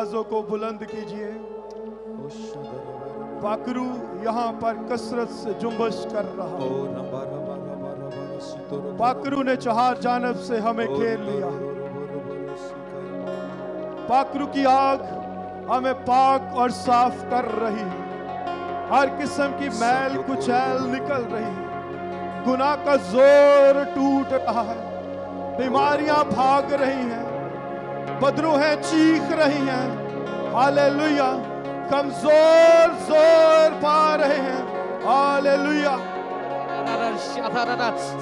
आवाजों को बुलंद कीजिए। पाखरू यहाँ पर कसरत से जुम्बश कर रहा है। पाखरू ने चार जानब से हमें घेर लिया। पाखरू की आग हमें पाक और साफ कर रही है। हर किस्म की मैल कुचैल निकल रही है। गुनाह का जोर टूट रहा है। बीमारियां भाग रही हैं। बदरूहें चीख रही हैं। हालेलुया। कमजोर जोर पा रहे हैं। हालेलुया।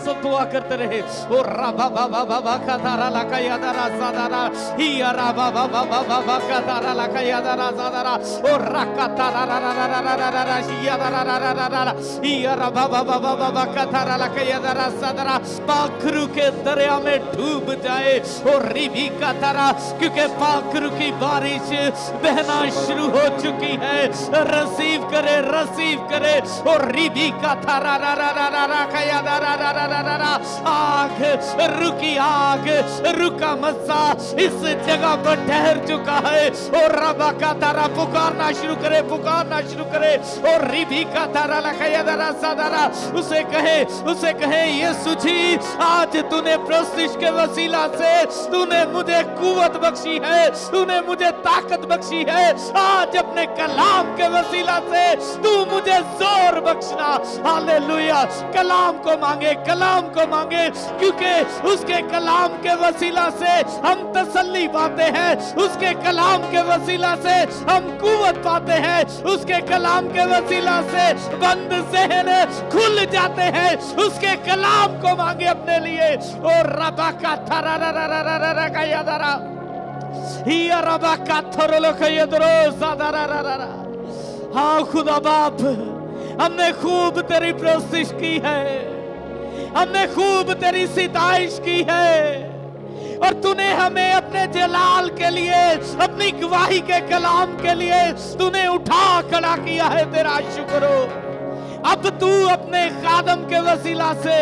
सब दुआ करते रहे। ओ राबा बाबा बाबा का तारा लका यादारा सादारा ही राबा बाबा बाबा का तारा लका यादारा सादारा ओ रका तारा रा रा रा रा रा रा रा यादारा रा रा रा रा ही राबा बाबा बाबा का तारा लका यादारा सादारा पाखरू के दरिया में डूब जाए और रिबी का तारा, क्योंकि पाखरू की बारिश बहना शुरू हो चुकी है। रिसीव करे और रिबी का तारा रा रा रा रा रा का यादा रा रा रा रा रा आग रुकी, आग रुका मस्सा इस जगह पर ठहर चुका है। और रबा का तारा पुकारना शुरू करे और रिबी का तारा लका यादा रा सादारा उसे कहे यीशु जी आज तूने प्रस्तिश के वसीला से तूने मुझे कुव्वत बख्शी है, तूने मुझे ताकत बख्शी है। आज अपने कलाम के वसीला से तू मुझे जोर बख्शना। हालेलुया। कलाम को मांगे क्योंकि उसके कलाम के वसीला से हम तसल्ली पाते हैं, उसके कलाम के वसीला से हम कुव्वत पाते हैं, उसके कलाम के वसीला से बंद ज़हन खुल जाते हैं। उसके कलाम को मांगे अपने लिए। और रबा का थरा रा रा रा रा रा का यादारा ही रबा का थरोलो का यादरो सादारा रा रा रा। हाँ खुदा बाप, हमने खूब तेरी प्रस्तिश की है, हमने खूब तेरी सिताइश की है और तूने हमें अपने जलाल के लिए, अपनी गवाही के कलाम के लिए तूने उठा खड़ा किया है। तेरा शुक्र हो। अब तू अपने खादम के वसीला से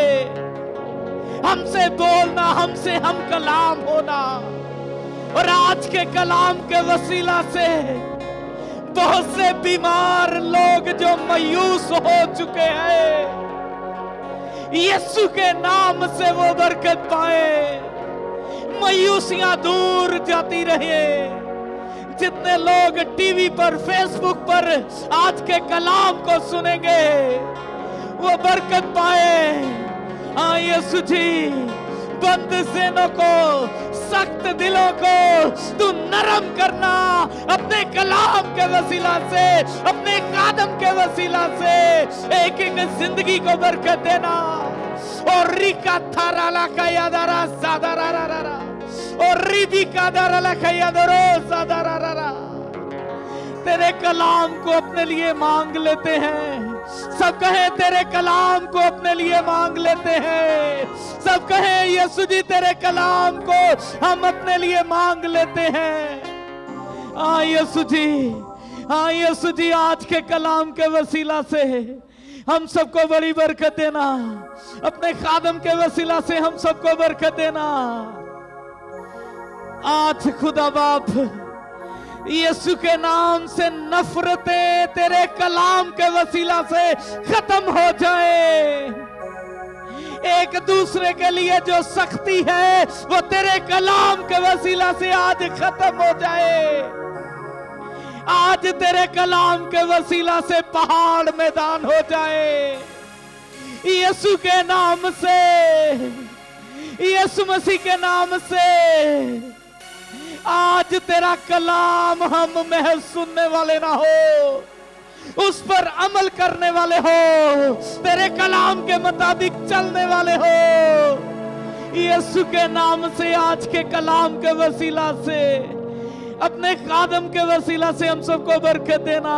हमसे बोलना, हमसे हम कलाम होना। और आज के कलाम के वसीला से बहुत से बीमार लोग जो मायूस हो चुके हैं, यीशु के नाम से वो बरकत पाए, मायूसियां दूर जाती रहे। जितने लोग टीवी पर, फेसबुक पर आज के कलाम को सुनेंगे वो बरकत पाए। हाँ यीशु जी, बंद ज़हनों को, सख्त दिलों को तू नरम करना अपने कलाम के वसीला से, अपने कादम के वसीला से एक एक जिंदगी को बरकत देना। और रिका थारा का यादारा सादारा रा रा रा और रिबी का दारा का यादारो सादारा रा रा। तेरे कलाम को अपने लिए मांग लेते हैं। सब कहें तेरे कलाम को अपने लिए मांग लेते हैं। सब कहें यीशु जी तेरे कलाम को हम अपने लिए मांग लेते हैं। हाँ यीशु जी, हाँ यीशु जी, आज के कलाम के वसीला से हम सबको बड़ी बरकत देना। अपने खादम के वसीला से हम सबको बरकत देना। आज खुदा बाप यीशु के नाम से नफरतें तेरे कलाम के वसीला से खत्म हो जाए। एक दूसरे के लिए जो सख्ती है वो तेरे कलाम के वसीला से आज खत्म हो जाए। आज तेरे कलाम के वसीला से पहाड़ मैदान हो जाए। यीशु के नाम से, यीशु मसीह के नाम से आज तेरा कलाम हम महज सुनने वाले ना हो, उस पर अमल करने वाले हो, तेरे कलाम के मुताबिक चलने वाले हो। यीशु के नाम से आज के कलाम के वसीला से, अपने खादम के वसीला से हम सबको बरकत देना।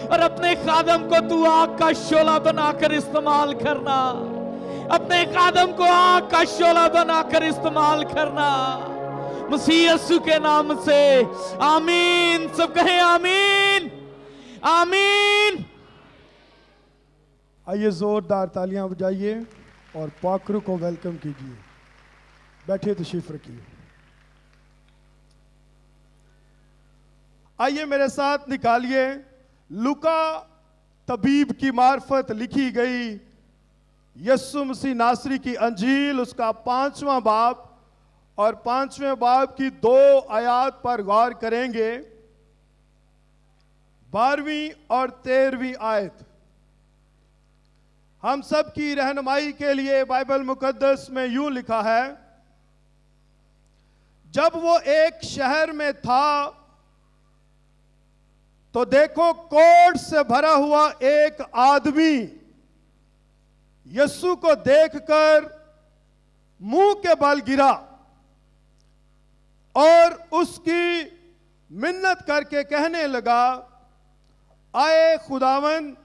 और अपने खादम को तू आग का शोला बनाकर इस्तेमाल करना। अपने खादम को आग का शोला बनाकर इस्तेमाल करना। मसीह यीशु के नाम से आमीन। सब कहें आमीन, आमीन। आइए जोरदार तालियां बजाइए और पाखरू को वेलकम कीजिए। बैठिए, तशरीफ रखिए। आइए मेरे साथ निकालिए लूका तबीब की मार्फत लिखी गई यीशु मसीह नासरी की अंजील, उसका 5वां बाब और 5वें बाब की 2 आयत पर गौर करेंगे। 12वीं और 13वीं आयत हम सब की रहनुमाई के लिए बाइबल मुकद्दस में यूं लिखा है, जब वो एक शहर में था तो देखो कोढ़ से भरा हुआ एक आदमी यीशु को देखकर मुंह के बल गिरा और उसकी मिन्नत करके कहने लगा, आए खुदावन,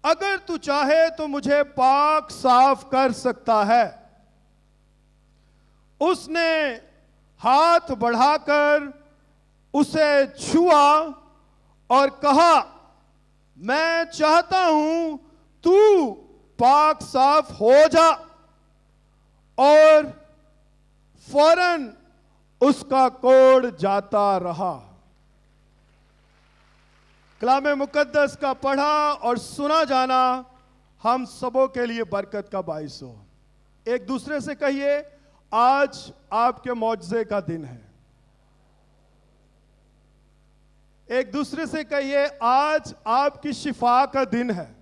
अगर तू चाहे तो मुझे पाक साफ कर सकता है। उसने हाथ बढ़ाकर उसे छुआ और कहा, मैं चाहता हूं तू पाक साफ हो जा। और फौरन उसका कोढ़ जाता रहा। कलाम मुकद्दस का पढ़ा और सुना जाना हम सबों के लिए बरकत का बाइस हो। एक दूसरे से कहिए, आज आपके मौजज़े का दिन है। एक दूसरे से कहिए, आज आपकी शिफा का दिन है।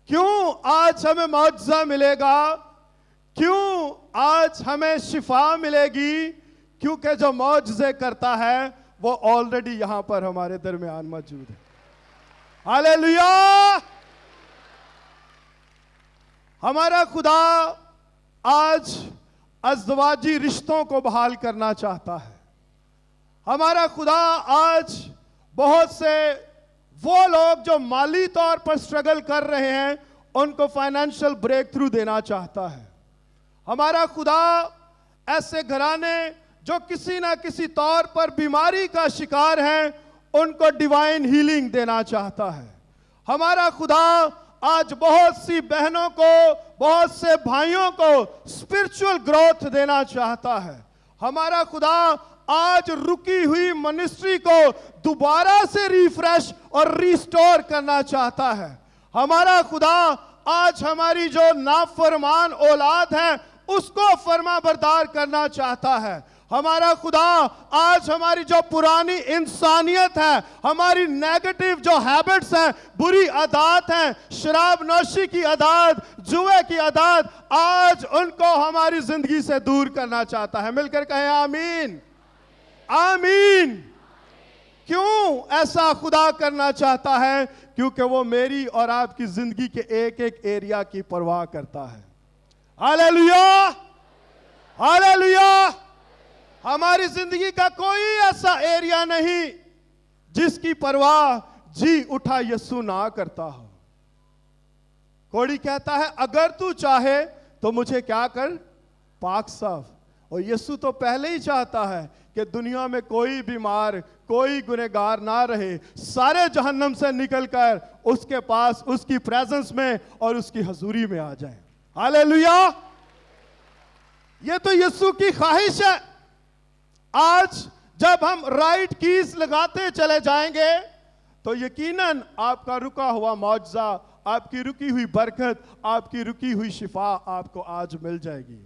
क्यों आज हमें मौजज़ा मिलेगा? क्यों आज हमें शिफा मिलेगी? क्योंकि जो मौजज़े करता है वो ऑलरेडी यहां पर हमारे दरमियान मौजूद है। हालेलुया! हमारा खुदा आज अज़वाजी रिश्तों को बहाल करना चाहता है। हमारा खुदा आज बहुत से वो लोग जो माली तौर पर स्ट्रगल कर रहे हैं उनको फाइनेंशियल ब्रेक थ्रू देना चाहता है। हमारा खुदा ऐसे घराने जो किसी ना किसी तौर पर बीमारी का शिकार हैं उनको डिवाइन हीलिंग देना चाहता है। हमारा खुदा आज बहुत सी बहनों को, बहुत से भाइयों को स्पिरिचुअल ग्रोथ देना चाहता है। हमारा खुदा आज रुकी हुई मिनिस्ट्री को दोबारा से रिफ्रेश और रिस्टोर करना चाहता है। हमारा खुदा आज हमारी जो नाफरमान औलाद है उसको फर्मा बरदार करना चाहता है। हमारा खुदा आज हमारी जो पुरानी इंसानियत है, हमारी नेगेटिव जो हैबिट्स हैं, बुरी आदत हैं, शराब नौशी की आदत, जुए की आदत, आज उनको हमारी जिंदगी से दूर करना चाहता है। मिलकर कहें आमीन, आमीन। क्यों ऐसा खुदा करना चाहता है? क्योंकि वो मेरी और आपकी जिंदगी के एक एक एरिया की परवाह करता है। Hallelujah, hallelujah. हमारी जिंदगी का कोई ऐसा एरिया नहीं जिसकी परवाह जी उठा यीशु ना करता हो। कोड़ी कहता है, अगर तू चाहे तो मुझे क्या कर, पाक साफ। और यीशु तो पहले ही चाहता है कि दुनिया में कोई बीमार, कोई गुनहगार ना रहे, सारे जहन्नम से निकलकर उसके पास, उसकी प्रेजेंस में और उसकी हजूरी में आ जाए। हालेलुया। ये तो यीशु की ख्वाहिश है। आज जब हम राइट कीज लगाते चले जाएंगे तो यकीनन आपका रुका हुआ मौजज़ा, आपकी रुकी हुई बरकत, आपकी रुकी हुई शिफा आपको आज मिल जाएगी।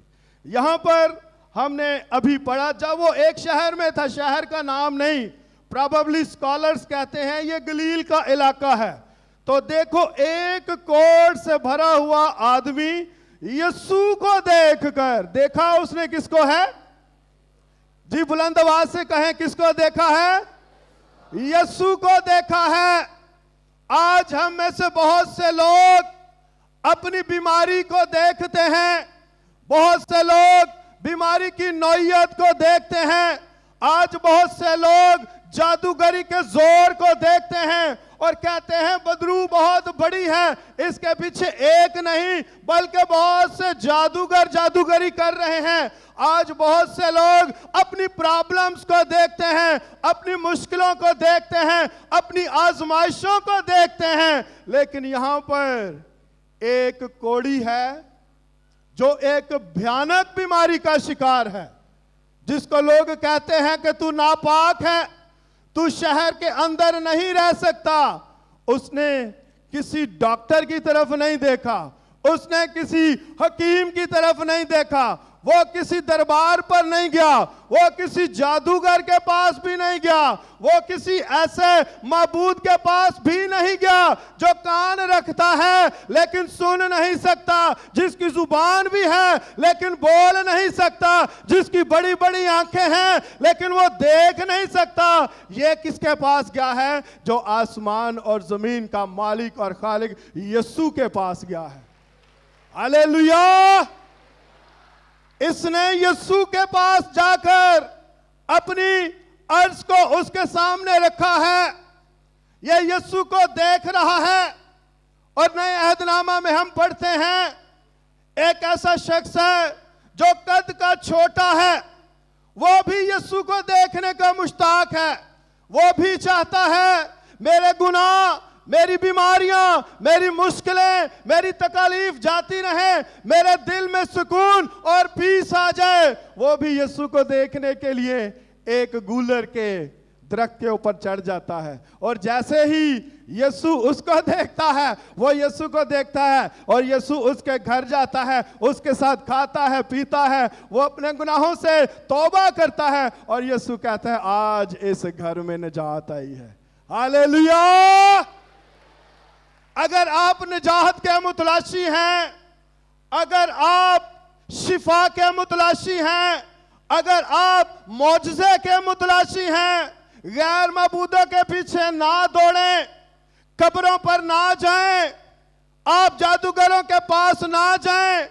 यहां पर हमने अभी पढ़ा, जब वो एक शहर में था, शहर का नाम नहीं, प्रोबेबली स्कॉलर्स कहते हैं ये गलील का इलाका है। तो देखो एक कोढ़ से भरा हुआ आदमी यीशु को देखकर, देखा उसने किसको है जी? बुलंद आवाज से कहें, किसको देखा है? यीशु को देखा है। आज हम में से बहुत से लोग अपनी बीमारी को देखते हैं, बहुत से लोग बीमारी की नौयत को देखते हैं, आज बहुत से लोग जादूगरी के जोर को देखते हैं और कहते हैं बदरू बहुत बड़ी है, इसके पीछे एक नहीं बल्कि बहुत से जादूगर जादूगरी कर रहे हैं। आज बहुत से लोग अपनी प्रॉब्लम्स को देखते हैं, अपनी मुश्किलों को देखते हैं, अपनी आजमाइशों को देखते हैं, लेकिन यहां पर एक कोढ़ी है जो एक भयानक बीमारी का शिकार है, जिसको लोग कहते हैं कि तू नापाक है, तू शहर के अंदर नहीं रह सकता, उसने किसी डॉक्टर की तरफ नहीं देखा, उसने किसी हकीम की तरफ नहीं देखा, वो किसी दरबार पर नहीं गया, वो किसी जादूगर के पास भी नहीं गया, वो किसी ऐसे माबूद के पास भी नहीं गया जो कान रखता है लेकिन सुन नहीं सकता, जिसकी जुबान भी है लेकिन बोल नहीं सकता, जिसकी बड़ी बड़ी आंखें हैं लेकिन वो देख नहीं सकता। ये किसके पास गया है? जो आसमान और जमीन का मालिक और खालिक यीशु के पास गया है। हालेलुया। इसने यीशु के पास जाकर अपनी अर्ज को उसके सामने रखा है। यह यीशु को देख रहा है। और नए अहदनामा में हम पढ़ते हैं, एक ऐसा शख्स है जो कद का छोटा है, वो भी यीशु को देखने का मुश्ताक है। वो भी चाहता है मेरे गुनाह, मेरी बीमारियां, मेरी मुश्किलें, मेरी तकलीफ जाती रहे, मेरे दिल में सुकून और पीस आ जाए। वो भी यीशु को देखने के लिए एक गूलर के दरख्त के ऊपर चढ़ जाता है। और जैसे ही यीशु उसको देखता है, वो यीशु को देखता है और यीशु उसके घर जाता है, उसके साथ खाता है, पीता है, वो अपने गुनाहों से तौबा करता है और यीशु कहता है आज इस घर में निजात आई है। हालेलुया। अगर आप निजात के मुतलाशी हैं, अगर आप शिफा के मुतलाशी हैं, अगर आप मौजज़े के मुतलाशी हैं, गैर मबूदों के पीछे ना दौड़ें, कब्रों पर ना जाएं, आप जादूगरों के पास ना जाएं,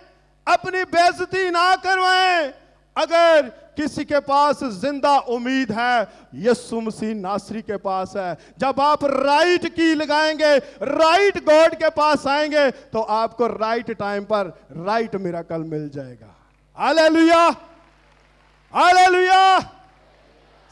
अपनी बेइज्जती ना करवाएं। अगर किसी के पास जिंदा उम्मीद है, यीशु मसीह नासरी के पास है। जब आप राइट की लगाएंगे, राइट गॉड के पास आएंगे, तो आपको राइट टाइम पर राइट मिरेकल मिल जाएगा। Hallelujah, hallelujah.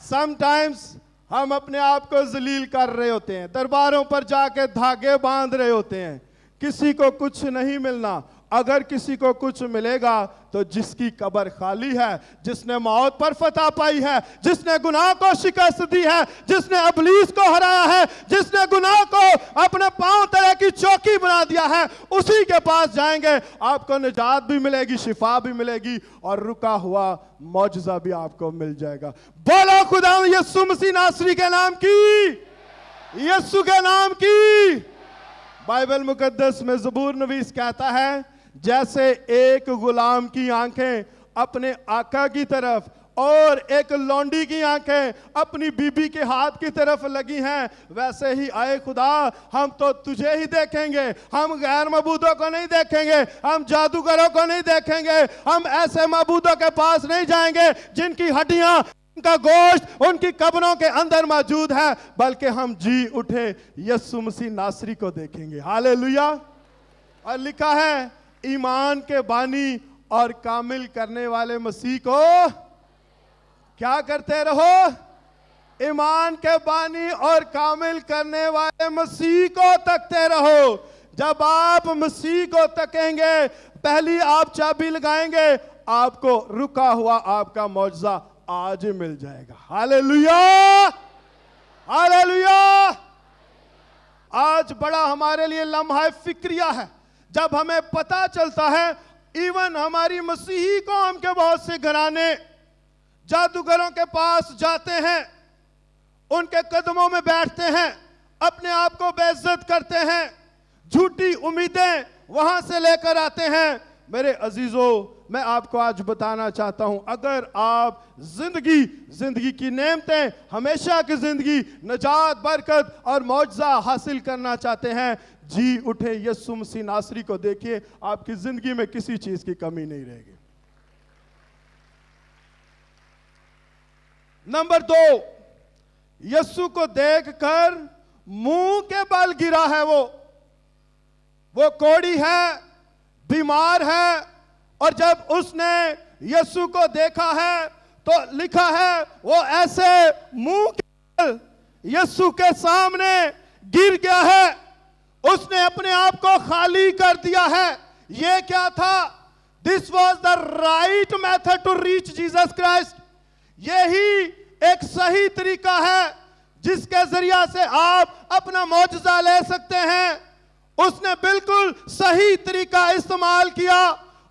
समटाइम्स हम अपने आप को जलील कर रहे होते हैं, दरबारों पर जाके धागे बांध रहे होते हैं, किसी को कुछ नहीं मिलना। अगर किसी को कुछ मिलेगा तो जिसकी कब्र खाली है, जिसने मौत पर फतह पाई है, जिसने गुनाह को शिकस्त दी है, जिसने इब्लीस को हराया है, जिसने गुनाह को अपने पांव तले की चौकी बना दिया है, उसी के पास जाएंगे। आपको निजात भी मिलेगी, शिफा भी मिलेगी और रुका हुआ मौजज़ा भी आपको मिल जाएगा। बोलो खुदा यीशु मसीह नासरी के नाम की, यीशु के नाम की। बाइबल मुकद्दस में ज़बूर नवीस कहता है, जैसे एक गुलाम की आंखें अपने आका की तरफ और एक लौंडी की आंखें अपनी बीबी के हाथ की तरफ लगी हैं, वैसे ही आए खुदा हम तो तुझे ही देखेंगे। हम गैर मबूदों को नहीं देखेंगे, हम जादूगरों को नहीं देखेंगे, हम ऐसे मबूदों के पास नहीं जाएंगे जिनकी हड्डियां, उनका गोश्त उनकी कब्रों के अंदर मौजूद है, बल्कि हम जी उठे यीशु मसीह नासरी को देखेंगे। हालेलुया। और लिखा है, ईमान के बानी और कामिल करने वाले मसीह को क्या करते रहो? ईमान के बानी और कामिल करने वाले मसीह को तकते रहो। जब आप मसीह को तकेंगे, पहली आप चाबी लगाएंगे, आपको रुका हुआ आपका मौजज़ा आज ही मिल जाएगा। Hallelujah, hallelujah. आज बड़ा हमारे लिए लम्हा फिक्रिया है जब हमें पता चलता है इवन हमारी मसीही कौम के बहुत से घराने जादूगरों के पास जाते हैं, उनके कदमों में बैठते हैं, अपने आप को बेइज्जत करते हैं, झूठी उम्मीदें वहां से लेकर आते हैं। मेरे अजीजों, मैं आपको आज बताना चाहता हूं, अगर आप जिंदगी की नेमतें, हमेशा की जिंदगी, नजात, बरकत और मौजज़ा हासिल करना चाहते हैं, जी उठे यीशु मसीह नासरी को देखिए, आपकी जिंदगी में किसी चीज की कमी नहीं रहेगी। नंबर 2, यीशु को देखकर मुंह के बल गिरा है। वो कोढ़ी है, बीमार है, और जब उसने यीशु को देखा है तो लिखा है वो ऐसे मुंह के बल यीशु के सामने गिर गया है। उसने अपने आप को खाली कर दिया है। ये क्या था? This was the right method to reach Jesus Christ. यही एक सही तरीका है जिसके जरिया से आप अपना मौजज़ा ले सकते हैं। उसने बिल्कुल सही तरीका इस्तेमाल किया।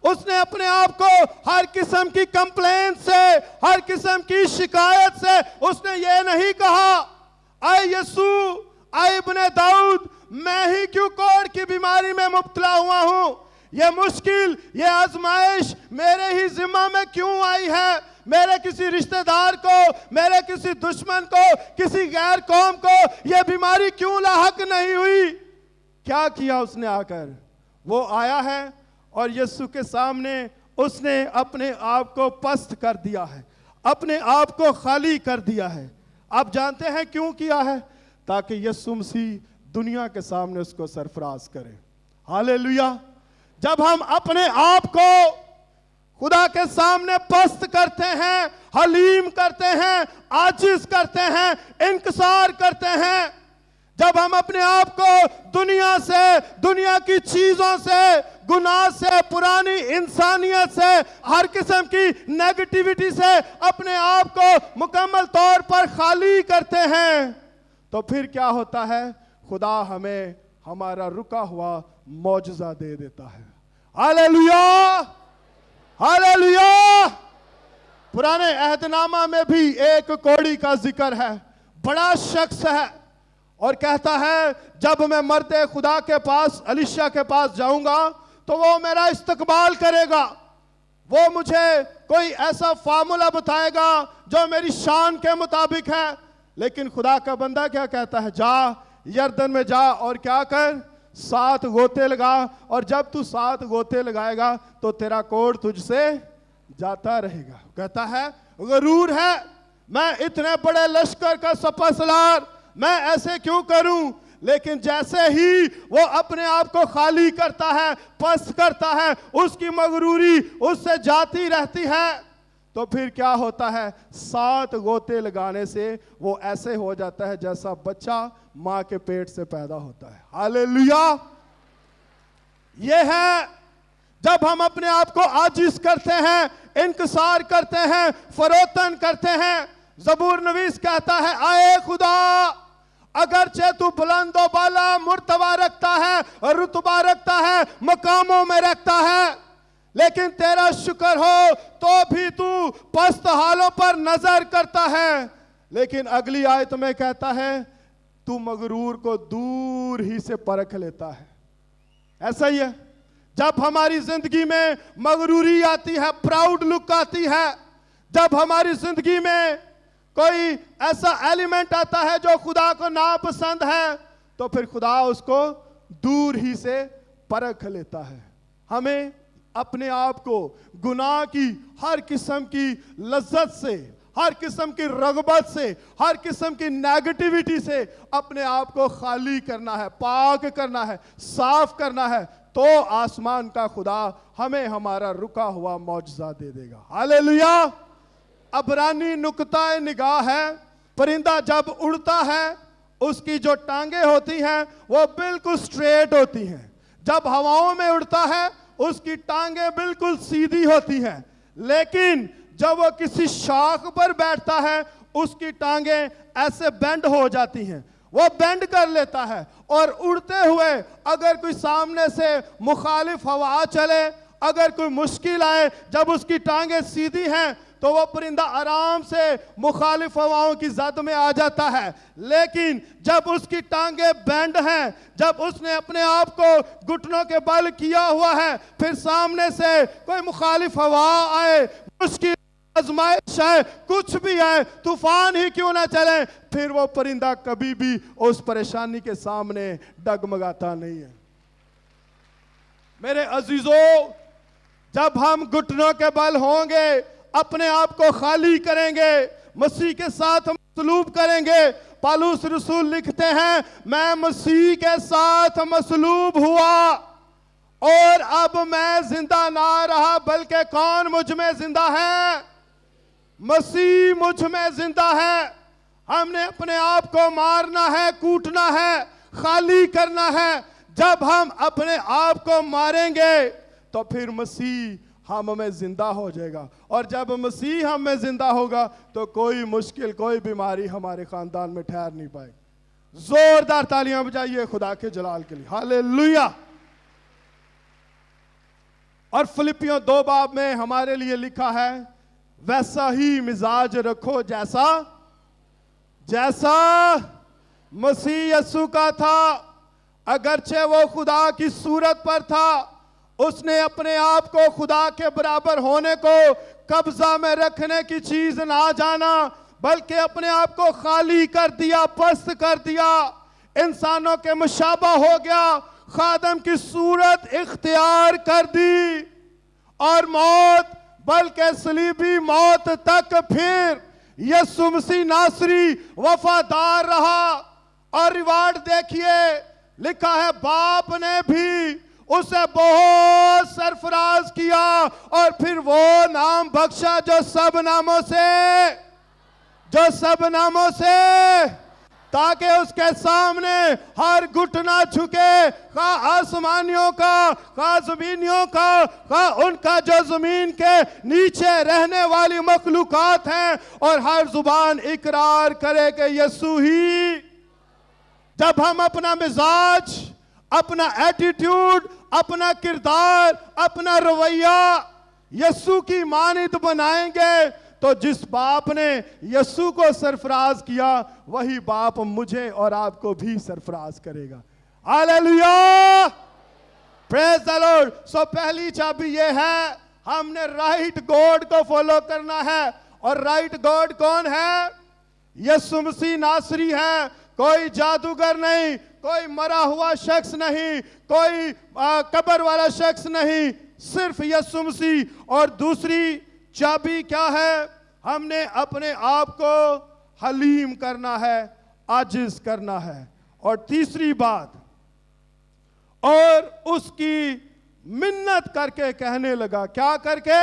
उसने अपने आप को हर किस्म की कंप्लेंट से, हर किस्म की शिकायत से उसने ये नहीं कहा, आए यीशु, आए इब्ने दाऊद, मैं ही क्यों कोढ़ की बीमारी में मुब्तला हुआ हूं? ये मुश्किल, ये आजमाइश मेरे ही जिम्मा में क्यों आई है? मेरे किसी रिश्तेदार को, मेरे किसी दुश्मन को, किसी गैर कौम को यह बीमारी क्यों लाहक नहीं हुई? क्या किया उसने आकर? वो आया है और यीशु के सामने उसने अपने आप को पस्त कर दिया है, अपने आप को खाली कर दिया है। आप जानते हैं क्यों किया है? ताकि यीशु मसीह दुनिया के सामने उसको सरफराज करे। हालेलुया। जब हम अपने आप को खुदा के सामने पस्त करते हैं, हलीम करते हैं, आजिज करते हैं, इंकसार करते हैं, जब हम अपने आप को दुनिया से, दुनिया की चीजों से, गुनाह से, पुरानी इंसानियत से, हर किस्म की नेगेटिविटी से अपने आप को मुकम्मल तौर पर खाली करते हैं, तो फिर क्या होता है? खुदा हमें हमारा रुका हुआ मौजज़ा दे देता है। Hallelujah, hallelujah. पुराने अहदनामा में भी एक कोढ़ी का जिक्र है, बड़ा शख्स है और कहता है जब मैं मर्दे खुदा के पास, एलीशा के पास जाऊंगा तो वो मेरा इस्तकबाल करेगा, वो मुझे कोई ऐसा फार्मूला बताएगा जो मेरी शान के मुताबिक है। लेकिन खुदा का बंदा क्या कहता है? जा यरदन में जा और क्या कर? 7 गोते लगा, और जब तू 7 गोते लगाएगा तो तेरा कोढ़ तुझसे जाता रहेगा। कहता है गरूर है, मैं इतने बड़े लश्कर का सपसलार, मैं ऐसे क्यों करूं? लेकिन जैसे ही वो अपने आप को खाली करता है, पस्त करता है, उसकी मगरूरी उससे जाती रहती है। तो फिर क्या होता है? 7 गोते लगाने से वो ऐसे हो जाता है जैसा बच्चा मां के पेट से पैदा होता है। हालेलुया। ये है जब हम अपने आप को आजिज करते हैं, इंकसार करते हैं, फरोतन करते हैं। ज़बूर नवीस कहता है, आए खुदा, अगरचे तू बुलंदो बाला मुर्तबा रखता है, रुतबा रखता है, मकामों में रखता है, लेकिन तेरा शुक्र हो तो भी तू पस्त हालों पर नजर करता है। लेकिन अगली आयत में कहता है, तू मगरूर को दूर ही से परख लेता है। ऐसा ही है, जब हमारी जिंदगी में मगरूरी आती है, प्राउड लुक आती है, जब हमारी जिंदगी में कोई ऐसा एलिमेंट आता है जो खुदा को नापसंद है, तो फिर खुदा उसको दूर ही से परख लेता है। हमें अपने आप को गुनाह की हर किस्म की लज्जत से, हर किस्म की रगबत से, हर किस्म की नेगेटिविटी से अपने आप को खाली करना है, पाक करना है, साफ करना है, तो आसमान का खुदा हमें हमारा रुका हुआ मौजज़ा दे देगा। हालेलुया। अबरानी नुक्ता निगाह है, परिंदा जब उड़ता है उसकी जो टांगे होती हैं वो बिल्कुल स्ट्रेट होती हैं। जब हवाओं में उड़ता है उसकी टांगे बिल्कुल सीधी होती हैं, लेकिन जब वो किसी शाख पर बैठता है उसकी टांगे ऐसे बेंड हो जाती हैं, वो बेंड कर लेता है, और उड़ते हुए अगर कोई सामने से मुखालिफ हवा चले, अगर कोई मुश्किल आए, जब उसकी टांगे सीधी हैं तो वो परिंदा आराम से मुखालिफ हवाओं की जद में आ जाता है। लेकिन जब उसकी टांगे बेंड हैं, जब उसने अपने आप को घुटनों के बल किया हुआ है, फिर सामने से कोई मुखालिफ हवा आए, मुश्किल आजमाइश है, कुछ भी है, तूफान ही क्यों ना चले, फिर वो परिंदा कभी भी उस परेशानी के सामने डगमगाता नहीं है। मेरे अजीजों, जब हम घुटनों के बल होंगे, अपने आप को खाली करेंगे, मसीह के साथ मसलूब करेंगे। पालूस रसूल लिखते हैं, मैं मसीह के साथ मसलूब हुआ और अब मैं जिंदा ना रहा, बल्कि कौन मुझ में जिंदा है? मसीह मुझ में जिंदा है। हमने अपने आप को मारना है, कूटना है, खाली करना है। जब हम अपने आप को मारेंगे तो फिर मसीह हम में जिंदा हो जाएगा। और जब मसीह हम में जिंदा होगा तो कोई मुश्किल, कोई बीमारी हमारे खानदान में ठहर नहीं पाएगी। जोरदार तालियां बजाइए खुदा के जलाल के लिए, हालेलुया। और फिलिपियों 2 बाब में हमारे लिए लिखा है, वैसा ही मिजाज रखो जैसा मसीह यीशु का था। अगरचे वो खुदा की सूरत पर था, उसने अपने आप को खुदा के बराबर होने को कब्जा में रखने की चीज ना जाना, बल्कि अपने आप को खाली कर दिया, पस्त कर दिया, इंसानों के मुशाबा हो गया, खादम की सूरत इख्तियार कर दी और मौत, बल्कि सलीबी मौत तक फिर यीशु मसीह नासरी वफादार रहा। और रिवार्ड देखिए, लिखा है बाप ने भी उसे बहुत सरफराज किया और फिर वो नाम बख्शा जो सब नामों से, ताकि उसके सामने हर घुटना झुके, खा आसमानियों का, खा जमीनियों का, खा उनका जो जमीन के नीचे रहने वाली मखलूकात हैं, और हर जुबान इकरार करे कि यीशु ही। जब हम अपना मिजाज, अपना एटीट्यूड, अपना किरदार, अपना रवैया यीशु की मानित बनाएंगे, तो जिस बाप ने यीशु को सरफराज किया वही बाप मुझे और आपको भी सरफराज करेगा। Hallelujah, praise the Lord. So पहली चाबी ये है, हमने राइट गॉड को फॉलो करना है। और राइट गॉड कौन है? यीशु मसीह नासरी है, कोई जादूगर नहीं, कोई मरा हुआ शख्स नहीं, कोई कब्र वाला शख्स नहीं, सिर्फ यीशु मसीह। और दूसरी चाबी क्या है? हमने अपने आप को हलीम करना है, आजिज करना है। और तीसरी बात, और उसकी मिन्नत करके कहने लगा। क्या करके?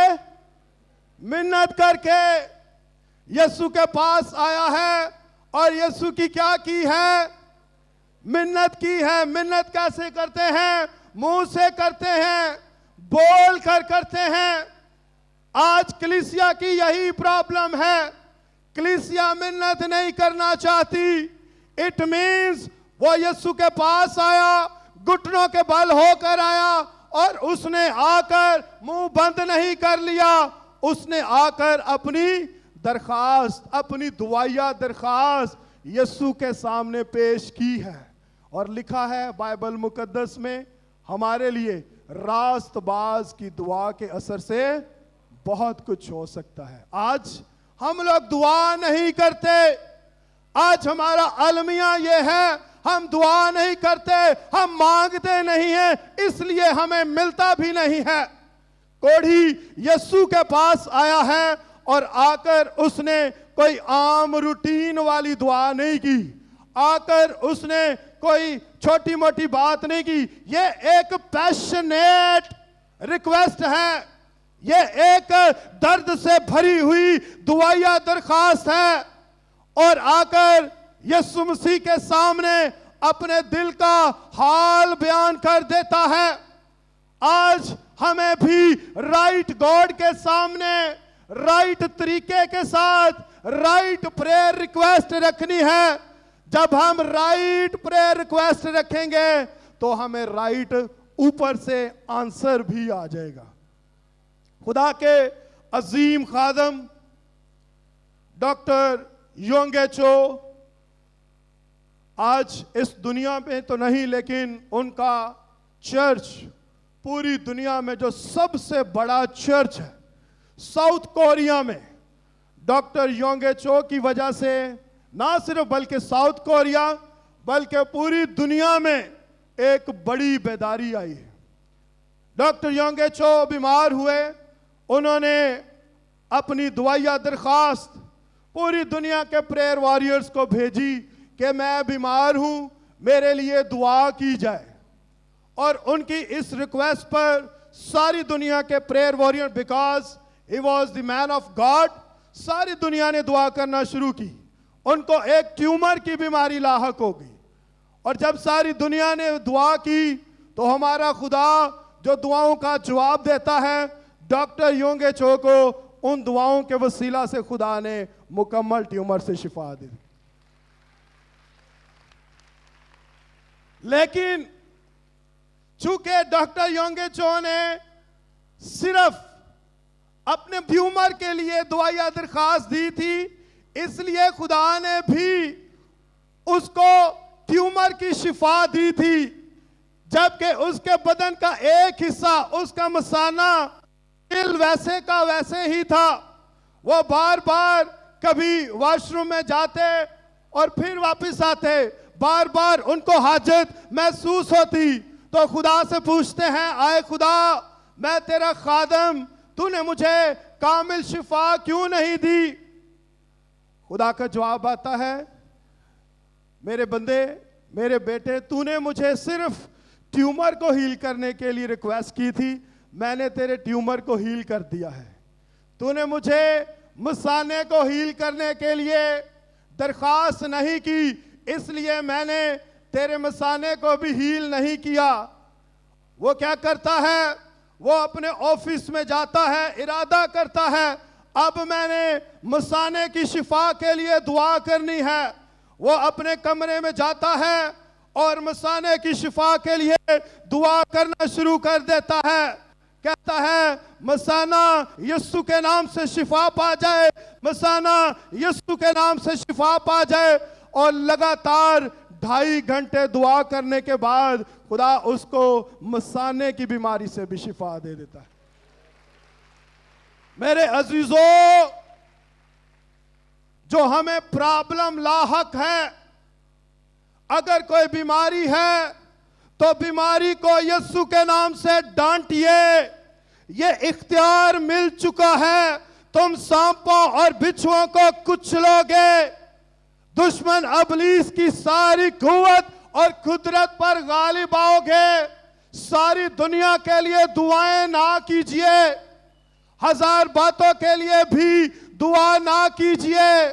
मिन्नत करके यीशु के पास आया है। और यीशु की क्या की है? मिन्नत की है। मिन्नत कैसे करते हैं? मुंह से करते हैं, बोल कर करते हैं। आज कलीसिया की यही प्रॉब्लम है, कलीसिया मिन्नत नहीं करना चाहती। इट मीन्स वो यीशु के पास आया, घुटनों के बल होकर आया, और उसने आकर मुंह बंद नहीं कर लिया, उसने आकर अपनी दरखास्त, अपनी दुआया दरखास्त यीशु के सामने पेश की है। और लिखा है बाइबल मुकद्दस में हमारे लिए, रास्तबाज की दुआ के असर से बहुत कुछ हो सकता है। आज हम लोग दुआ नहीं करते, आज हमारा अलमिया ये है, हम दुआ नहीं करते, हम मांगते नहीं हैं, इसलिए हमें मिलता भी नहीं है। कोढ़ी यीशु के पास आया है और आकर उसने कोई आम रूटीन वाली दुआ नहीं की, आकर उसने कोई छोटी मोटी बात नहीं की। ये एक पैशनेट रिक्वेस्ट है, ये एक दर्द से भरी हुई दुआया दरखास्त है। और आकर यीशु मसीह के सामने अपने दिल का हाल बयान कर देता है। आज हमें भी राइट गॉड के सामने राइट तरीके के साथ राइट प्रेयर रिक्वेस्ट रखनी है। जब हम राइट प्रेयर रिक्वेस्ट रखेंगे तो हमें राइट ऊपर से आंसर भी आ जाएगा। खुदा के अजीम खादम डॉक्टर योंगे चो आज इस दुनिया में तो नहीं, लेकिन उनका चर्च पूरी दुनिया में जो सबसे बड़ा चर्च है, साउथ कोरिया में, डॉक्टर योंगे चो की वजह से ना सिर्फ बल्कि साउथ कोरिया बल्कि पूरी दुनिया में एक बड़ी बेदारी आई है। डॉक्टर योंगे चो बीमार हुए, उन्होंने अपनी दुआया दरखास्त पूरी दुनिया के प्रेयर वॉरियर्स को भेजी कि मैं बीमार हूं, मेरे लिए दुआ की जाए। और उनकी इस रिक्वेस्ट पर सारी दुनिया के prayer warrior, because he was the man of God, सारी दुनिया ने दुआ करना शुरू की। उनको एक ट्यूमर की बीमारी लाहक हो गई। और जब सारी दुनिया ने दुआ की तो हमारा खुदा जो दुआओं का जवाब देता है, डॉक्टर योंगे चो को उन दुआओं के वसीला से खुदा ने मुकम्मल ट्यूमर से शिफा दी। लेकिन चूंकि डॉक्टर योंगे चो ने सिर्फ अपने ट्यूमर के लिए दुआया दरखास्त दी थी, इसलिए खुदा ने भी उसको ट्यूमर की शिफा दी थी, जबकि उसके बदन का एक हिस्सा, उसका मसाना दिल वैसे का वैसे ही था। वो बार बार कभी वॉशरूम में जाते और फिर वापस आते, बार बार उनको हाजत महसूस होती, तो खुदा से पूछते हैं, आए खुदा, मैं तेरा खादम, तूने मुझे कामिल शिफा क्यों नहीं दी? खुदा का जवाब आता है, मेरे बंदे, मेरे बेटे, तूने मुझे सिर्फ ट्यूमर को हील करने के लिए रिक्वेस्ट की थी, मैंने तेरे ट्यूमर को हील कर दिया है। तूने मुझे मसाने को हील करने के लिए दरखास्त नहीं की, इसलिए मैंने तेरे मसाने को भी हील नहीं किया। वो क्या करता है? वो अपने ऑफिस में जाता है, इरादा करता है, अब मैंने मसाने की शिफा के लिए दुआ करनी है। वो अपने कमरे में जाता है और मसाने की शिफा के लिए दुआ करना शुरू कर देता है। कहता है, मसाना यीशु के नाम से शिफा पा जाए, मसाना यीशु के नाम से शिफा पा जाए। और लगातार 2.5 घंटे दुआ करने के बाद खुदा उसको मसाने की बीमारी से भी शिफा दे देता है। मेरे अजीजों, जो हमें प्रॉब्लम लाहक है, अगर कोई बीमारी है तो बीमारी को यीशु के नाम से डांटिए। ये इख्तियार मिल चुका है, तुम सांपों और बिच्छुओं को कुचलोगे। दुश्मन अबलीस की सारी कुव्वत और कुदरत पर गालिब आओगे। सारी दुनिया के लिए दुआएं ना कीजिए, 1000 बातों के लिए भी दुआ ना कीजिए।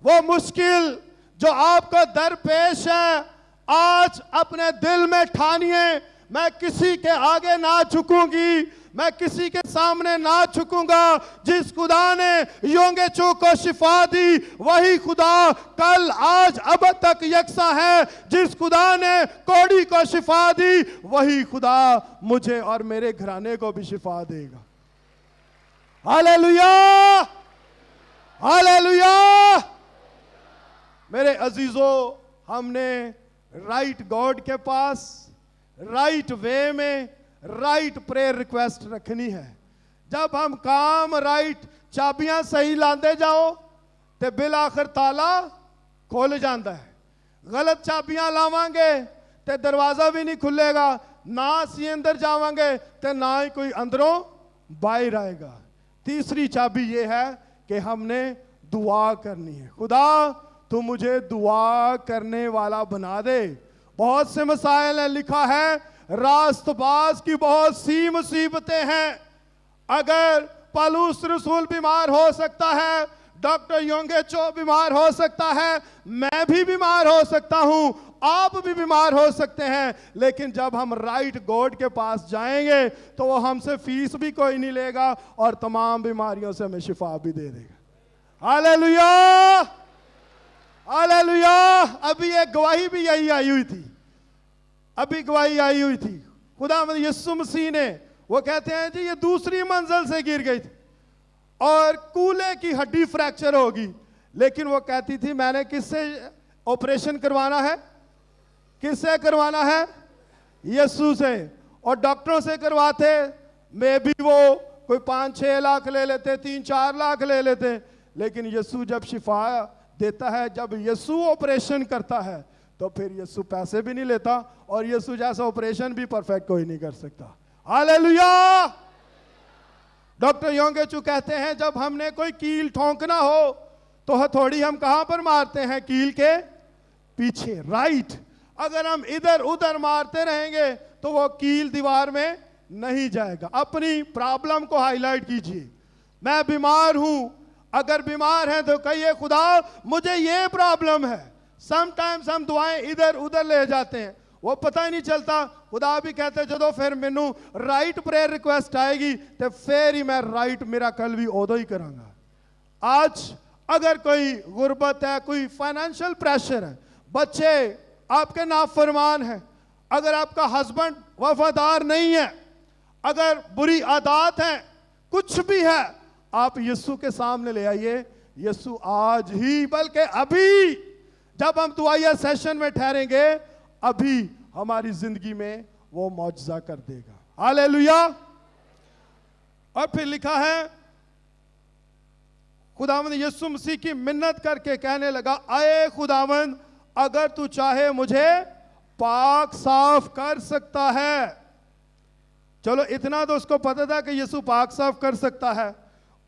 वो मुश्किल जो आपको दरपेश है, आज अपने दिल में ठानिए, मैं किसी के आगे ना झुकूंगी, मैं किसी के सामने ना झुकूंगा। जिस खुदा ने योंगे चो को शिफा दी, वही खुदा कल आज अब तक यकसा है। जिस खुदा ने कोड़ी को शिफा दी, वही खुदा मुझे और मेरे घराने को भी शिफा देगा। Hallelujah, hallelujah. मेरे अजीजों, हमने राइट गॉड के पास राइट वे में राइट प्रेयर रिक्वेस्ट रखनी है। जब हम काम राइट चाबियां सही लांदे जाओ तो बिल आखिर ताला खोल जाता है। गलत चाबियां लावांगे तो दरवाजा भी नहीं खुलेगा, ना असी अंदर जावांगे तो ना ही कोई अंदरों बाहर आएगा। तीसरी चाबी ये है कि हमने दुआ करनी है। खुदा तू मुझे दुआ करने वाला बना दे। बहुत से मसाइल है, लिखा है रास्तबाज की बहुत सी मुसीबतें हैं। अगर पौलुस रसूल बीमार हो सकता है, डॉक्टर योंगे चो बीमार हो सकता है, मैं भी बीमार हो सकता हूं, आप भी बीमार हो सकते हैं। लेकिन जब हम राइट गॉड के पास जाएंगे तो वो हमसे फीस भी कोई नहीं लेगा और तमाम बीमारियों से हमें शिफा भी दे देगा। Hallelujah, hallelujah. अभी एक गवाही भी यही आई हुई थी, अभी गवाही आई हुई थी। खुदा यीशु मसीह ने, वो कहते हैं जी ये दूसरी मंजिल से गिर गई थी और कूल्हे की हड्डी फ्रैक्चर होगी, लेकिन वो कहती थी मैंने किससे ऑपरेशन करवाना है, किससे करवाना है? यीशु से। और डॉक्टरों से करवाते, मे भी वो कोई 5-6 लाख ले लेते, 3-4 लाख ले लेते, लेकिन यीशु जब शिफा देता है, जब यीशु ऑपरेशन करता है तो फिर यीशु पैसे भी नहीं लेता और यीशु जैसा ऑपरेशन भी परफेक्ट कोई नहीं कर सकता। हालेलुया। डॉक्टर योंगे चो कहते हैं जब हमने कोई कील ठोंकना हो तो हथौड़ी हम कहां पर मारते हैं? कील के पीछे, राइट। अगर हम इधर उधर मारते रहेंगे तो वो कील दीवार में नहीं जाएगा। अपनी प्रॉब्लम को हाईलाइट कीजिए। मैं बीमार हूं, अगर बीमार हैं तो कहिए खुदा मुझे ये प्रॉब्लम है। समटाइम्स हम दुआएं इधर उधर ले जाते हैं वो पता ही नहीं चलता। खुदा भी कहते ਜਦੋਂ ਫਿਰ ਮੈਨੂੰ ਰਾਈਟ ਪ੍ਰੇਅਰ ਰਿਕੁਐਸਟ ਆਏਗੀ ਤੇ ਫਿਰ ਹੀ मैं राइट मिराकल भी उदों ही करांगा। आज अगर कोई गुर्बत है, कोई फाइनेंशियल प्रेशर है, बच्चे आपके नाफरमान हैं, अगर आपका हस्बैंड वफादार नहीं है, अगर बुरी आदत है, कुछ भी है, आप यीशु के सामने ले आइए। यीशु आज ही बल्कि अभी जब हम दुआया सेशन में ठहरेंगे, अभी हमारी जिंदगी में वो मौजज़ा कर देगा। हालेलुया। और फिर लिखा है खुदावंद यीशु मसीह की मिन्नत करके कहने लगा, आए खुदावंद अगर तू चाहे मुझे पाक साफ कर सकता है। चलो इतना तो उसको पता था कि यीशु पाक साफ कर सकता है।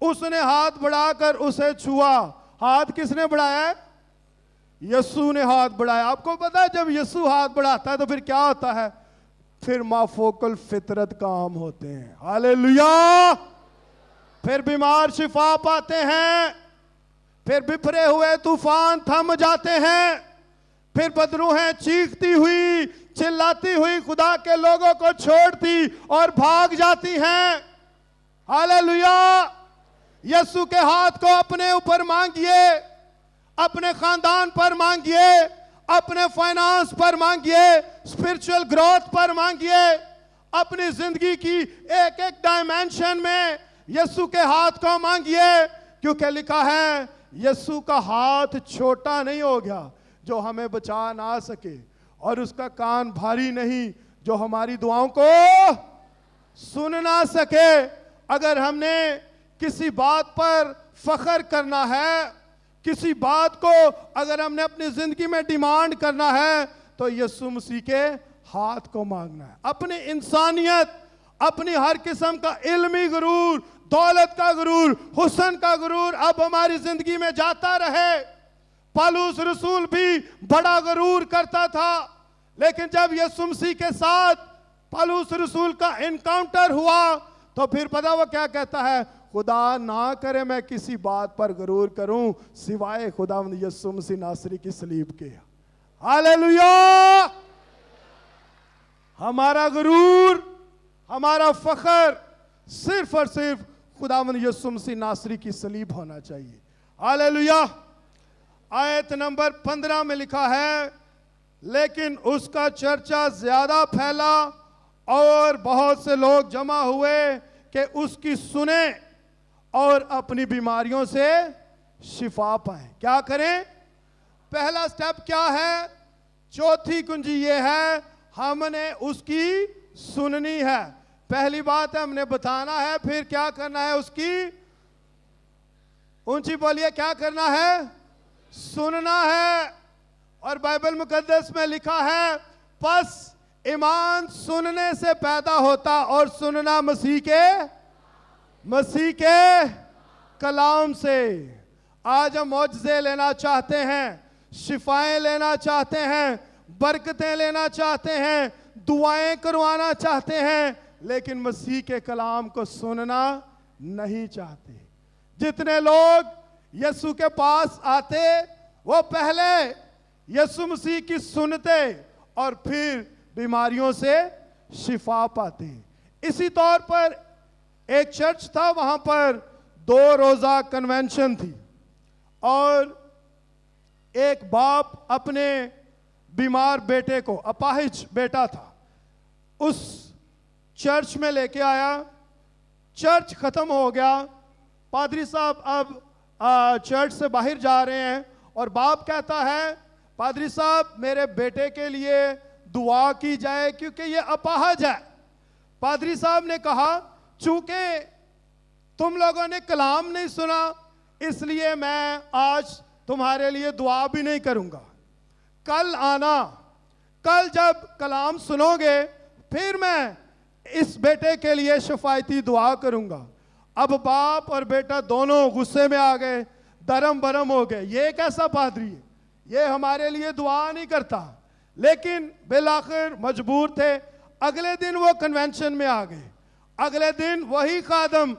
उसने हाथ बढ़ाकर उसे छुआ। हाथ किसने बढ़ाया है? यीशु ने हाथ बढ़ाया। आपको पता है जब यीशु हाथ बढ़ाता है तो फिर क्या होता है? फिर माफोकल फितरत काम होते हैं। हालेलुया। फिर बीमार शिफा पाते हैं, फिर बिफरे हुए तूफान थम जाते हैं, फिर बदरूहें चीखती हुई चिल्लाती हुई खुदा के लोगों को छोड़ती और भाग जाती हैं। हालेलुया। यीशु के हाथ को अपने ऊपर मांगिए, अपने खानदान पर मांगिए, अपने फाइनेंस पर मांगिए, स्पिरिचुअल ग्रोथ पर मांगिए, अपनी जिंदगी की एक एक डायमेंशन में यीशु के हाथ को मांगिए। क्योंकि लिखा है यीशु का हाथ छोटा नहीं हो गया जो हमें बचा ना सके, और उसका कान भारी नहीं जो हमारी दुआओं को सुन ना सके। अगर हमने किसी बात पर फख्र करना है, किसी बात को अगर हमने अपनी जिंदगी में डिमांड करना है, तो यीशु मसीह के हाथ को मांगना है। अपनी इंसानियत, अपनी हर किस्म का इल्मी गुरूर, दौलत का गुरूर, हुस्न का गुरूर अब हमारी जिंदगी में जाता रहे। पौलुस रसूल भी बड़ा गुरूर करता था, लेकिन जब यीशु मसीह के साथ पौलुस रसूल का इनकाउंटर हुआ तो फिर पता वो क्या कहता है? खुदा ना करे मैं किसी बात पर गुरूर करूं सिवाय खुदावंद यीशु मसीह नासरी की सलीब के। हालेलुया। हमारा गुरूर, हमारा फख्र सिर्फ और सिर्फ खुदावंद यीशु मसीह नासरी की सलीब होना चाहिए। हालेलुया। आयत नंबर 15 में लिखा है, लेकिन उसका चर्चा ज्यादा फैला और बहुत से लोग जमा हुए कि उसकी सुने और अपनी बीमारियों से शिफा पाएं। क्या करें? पहला स्टेप क्या है? चौथी कुंजी ये है, हमने उसकी सुननी है। पहली बात है हमने बताना है, फिर क्या करना है? उसकी ऊंची बोलिए, क्या करना है? सुनना है। और बाइबल मुकद्दस में लिखा है, बस ईमान सुनने से पैदा होता और सुनना मसीह के कलाम से। आज हम मौजज़े लेना चाहते हैं, शिफाएं लेना चाहते हैं, बरकतें लेना चाहते हैं, दुआएं करवाना चाहते हैं, लेकिन मसीह के कलाम को सुनना नहीं चाहते। जितने लोग यीशु के पास आते वो पहले यीशु मसीह की सुनते और फिर बीमारियों से शिफा पाते। इसी तौर पर एक चर्च था, वहां पर 2 रोजा कन्वेंशन थी और एक बाप अपने बीमार बेटे को, अपाहिज बेटा था, उस चर्च में लेके आया। चर्च खत्म हो गया, पादरी साहब अब चर्च से बाहर जा रहे हैं और बाप कहता है, पादरी साहब मेरे बेटे के लिए दुआ की जाए क्योंकि ये अपाहज है। पादरी साहब ने कहा, चूंकि तुम लोगों ने कलाम नहीं सुना इसलिए मैं आज तुम्हारे लिए दुआ भी नहीं करूंगा। कल आना, कल जब कलाम सुनोगे फिर मैं इस बेटे के लिए शफायती दुआ करूंगा। अब बाप और बेटा दोनों गुस्से में आ गए, दरम बरम हो गए। ये कैसा पादरी है, ये हमारे लिए दुआ नहीं करता। लेकिन बिलाखिर मजबूर थे। अगले दिन वो कन्वेंशन में आ गए। अगले दिन वही खादम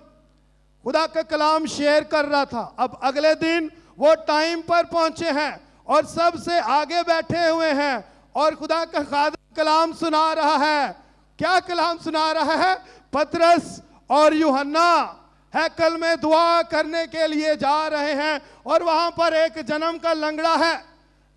खुदा का कलाम शेयर कर रहा था। अब अगले दिन वो टाइम पर पहुंचे हैं और सबसे आगे बैठे हुए हैं और खुदा का खादम कलाम सुना रहा है। क्या कलाम सुना रहा है? पतरस और यूहन्ना हैकल में दुआ करने के लिए जा रहे हैं और वहां पर एक जन्म का लंगड़ा है।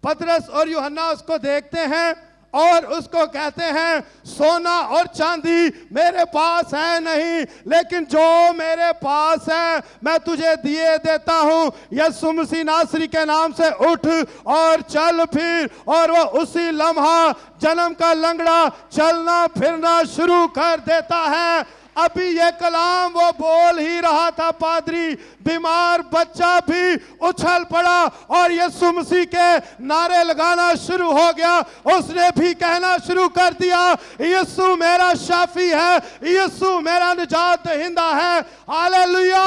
पतरस और यूहन्ना उसको देखते हैं और उसको कहते हैं, सोना और चांदी मेरे पास है नहीं, लेकिन जो मेरे पास है मैं तुझे दिए देता हूं। यीशु मसीह नासरी के नाम से उठ और चल फिर। और वो उसी लम्हा जन्म का लंगड़ा चलना फिरना शुरू कर देता है। अभी ये कलाम वो बोल ही रहा था, पादरी बीमार बच्चा भी उछल पड़ा और यीशु मसीह के नारे लगाना शुरू हो गया। उसने भी कहना शुरू कर दिया, यीशु मेरा शाफी है, यीशु मेरा निजात दहिंदा है। Hallelujah,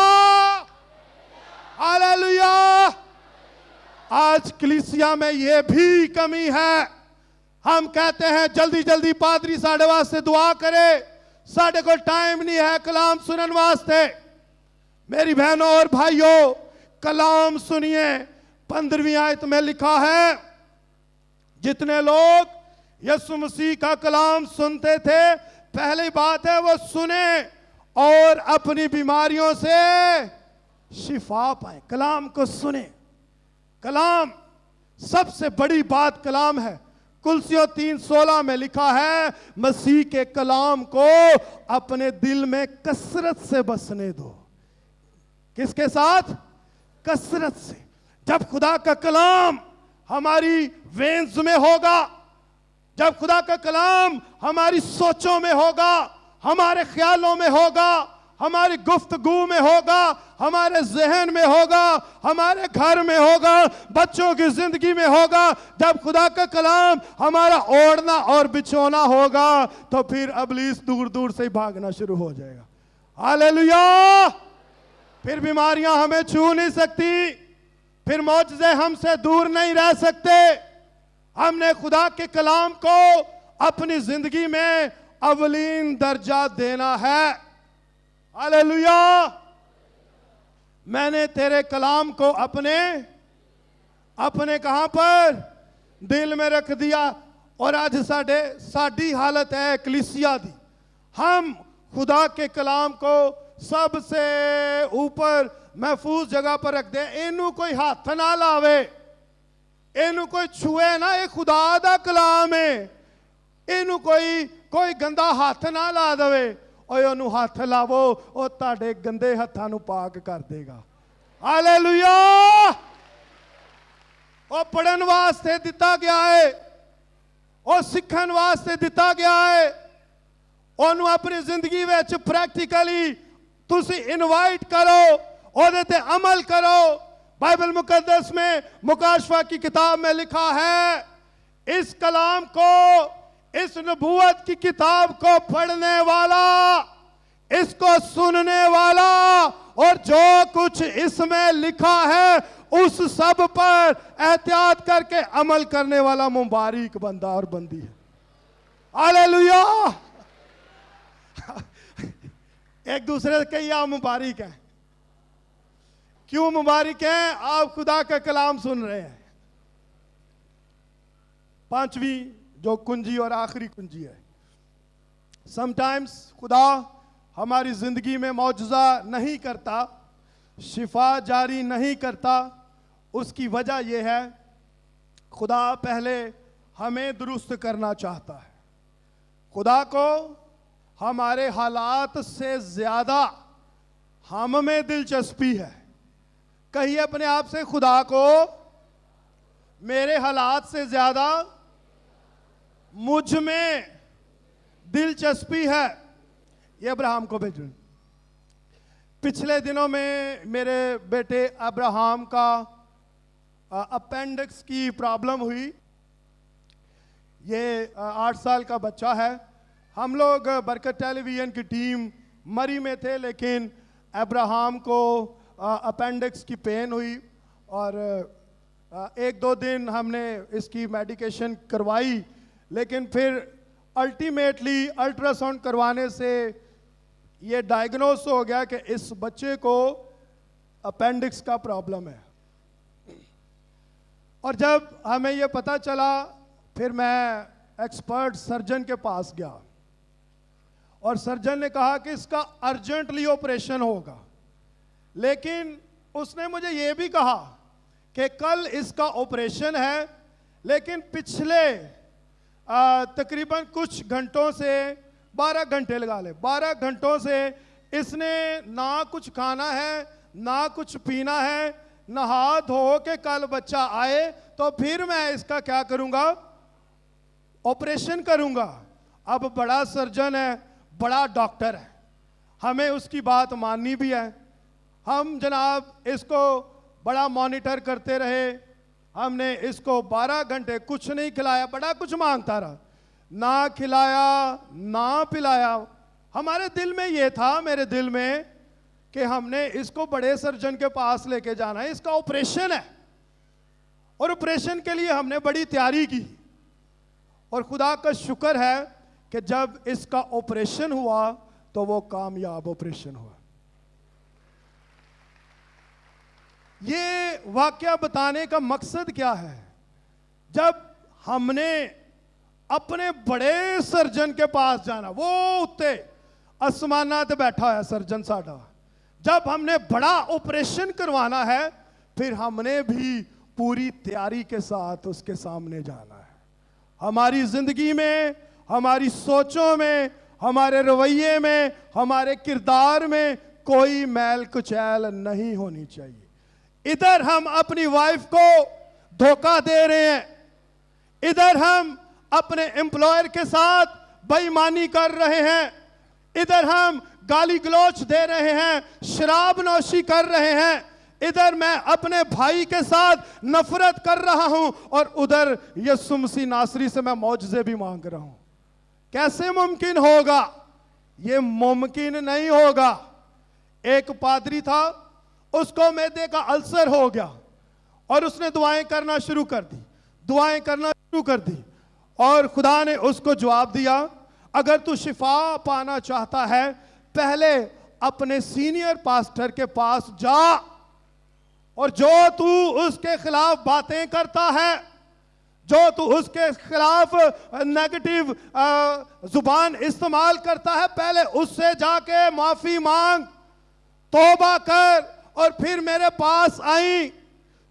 hallelujah. आज कलीसिया में ये भी कमी है। हम कहते हैं जल्दी जल्दी पादरी साढ़े वास्ते दुआ करे, साढ़े को टाइम नहीं है कलाम सुनने वास्ते। मेरी बहनों और भाइयों, कलाम सुनिए। 15वीं आयत में लिखा है, जितने लोग यीशु मसीह का कलाम सुनते थे, पहली बात है वो सुने और अपनी बीमारियों से शिफा पाए। कलाम को सुने। कलाम, सबसे बड़ी बात कलाम है। कुलसियों 3:16 में लिखा है, मसीह के कलाम को अपने दिल में कसरत से बसने दो। किसके साथ? कसरत से। जब खुदा का कलाम हमारी वेन्स में होगा, जब खुदा का कलाम हमारी सोचों में होगा, हमारे ख्यालों में होगा, हमारी गुफ्तगू में होगा, हमारे जहन में होगा, हमारे घर में होगा, बच्चों की जिंदगी में होगा, जब खुदा का कलाम हमारा ओढ़ना और बिछोना होगा, तो फिर इब्लीस दूर दूर से भागना शुरू हो जाएगा। हालेलुया। फिर बीमारियां हमें छू नहीं सकती, फिर मौजज़े हमसे दूर नहीं रह सकते। हमने खुदा के कलाम को अपनी जिंदगी में अवलीन दर्जा देना है। हालेलुया। मैंने तेरे कलाम को अपने कहां पर? दिल में रख दिया। और आज साडी हालत है कलीसिया दी, हम खुदा के कलाम को सबसे ऊपर महफूज जगह पर रख दे। इनू कोई हाथ ना लावे, इनू कोई छुए ना, ये खुदा दा कलाम है। इनू कोई गंदा हाथ ना ला दवे। ओनू हाथ लावो, ओ ताड़े गंदे हत्थां नू पाक कर देगा। हालेलुया। ओ पढ़न वास्ते दिता गया है, ओ सीखन वास्ते दिता गया है। ओनू अपनी जिंदगी विच प्रैक्टिकली तुसी इनवाइट करो, ओदे ते अमल करो। बाइबल मुकद्दस में मुकाशफा की किताब में लिखा है, इस कलाम को, इस नबूवत की किताब को पढ़ने वाला, इसको सुनने वाला और जो कुछ इसमें लिखा है उस सब पर एहतियात करके अमल करने वाला मुबारक बंदा और बंदी है। हालेलुया। एक दूसरे के या मुबारक है। क्यों मुबारक है? आप खुदा का कलाम सुन रहे हैं। 5वीं जो कुंजी और आखिरी कुंजी है, समटाइम्स खुदा हमारी जिंदगी में मौजज़ा नहीं करता, शिफा जारी नहीं करता। उसकी वजह यह है, खुदा पहले हमें दुरुस्त करना चाहता है। खुदा को हमारे हालात से ज्यादा हम में दिलचस्पी है। कहिए अपने आप से, खुदा को मेरे हालात से ज्यादा मुझ में दिलचस्पी है। ये अब्राहम को भेजूं। पिछले दिनों में मेरे बेटे अब्राहम का अपेंडिक्स की प्रॉब्लम हुई। ये 8 साल का बच्चा है। हम लोग बरकत टेलीविजन की टीम मरी में थे, लेकिन अब्राहम को अपेंडिक्स की पेन हुई और 1-2 दिन हमने इसकी मेडिकेशन करवाई, लेकिन फिर अल्टीमेटली अल्ट्रासाउंड करवाने से ये डायग्नोस हो गया कि इस बच्चे को अपेंडिक्स का प्रॉब्लम है। और जब हमें ये पता चला, फिर मैं एक्सपर्ट सर्जन के पास गया और सर्जन ने कहा कि इसका अर्जेंटली ऑपरेशन होगा, लेकिन उसने मुझे यह भी कहा कि कल इसका ऑपरेशन है, लेकिन पिछले तकरीबन कुछ घंटों से 12 घंटे लगा ले, 12 घंटों से इसने ना कुछ खाना है ना कुछ पीना है, नहा धो के कल बच्चा आए तो फिर मैं इसका क्या करूंगा, ऑपरेशन करूंगा। अब बड़ा सर्जन है, बड़ा डॉक्टर है, हमें उसकी बात माननी भी है। हम जनाब इसको बड़ा मॉनिटर करते रहे, हमने इसको 12 घंटे कुछ नहीं खिलाया, बड़ा कुछ मांगता रहा, ना खिलाया ना पिलाया। हमारे दिल में ये था, मेरे दिल में, कि हमने इसको बड़े सर्जन के पास लेके जाना है, इसका ऑपरेशन है, और ऑपरेशन के लिए हमने बड़ी तैयारी की। और खुदा का शुक्र है कि जब इसका ऑपरेशन हुआ तो वो कामयाब ऑपरेशन हुआ। ये वाकया बताने का मकसद क्या है? जब हमने अपने बड़े सर्जन के पास जाना, वो उत्ते आसमाना ते बैठा है सर्जन साडा, जब हमने बड़ा ऑपरेशन करवाना है, फिर हमने भी पूरी तैयारी के साथ उसके सामने जाना है। हमारी जिंदगी में, हमारी सोचों में, हमारे रवैये में, हमारे किरदार में कोई मैल कुचैल नहीं होनी चाहिए। इधर हम अपनी वाइफ को धोखा दे रहे हैं, इधर हम अपने एम्प्लॉयर के साथ बेईमानी कर रहे हैं, इधर हम गाली गलौच दे रहे हैं, शराब नौशी कर रहे हैं, इधर मैं अपने भाई के साथ नफरत कर रहा हूं, और उधर यीशु मसीह नासरी से मैं मौजज़े भी मांग रहा हूं। कैसे मुमकिन होगा? यह मुमकिन नहीं होगा। एक पादरी था, उसको मैदे का अल्सर हो गया और उसने दुआएं करना शुरू कर दी, दुआएं करना शुरू कर दी, और खुदा ने उसको जवाब दिया, अगर तू शिफा पाना चाहता है, पहले अपने सीनियर पास्टर के पास जा, और जो तू उसके खिलाफ बातें करता है, जो तू उसके खिलाफ नेगेटिव जुबान इस्तेमाल करता है, पहले उससे जाके माफी मांग, तौबा कर, और फिर मेरे पास आई,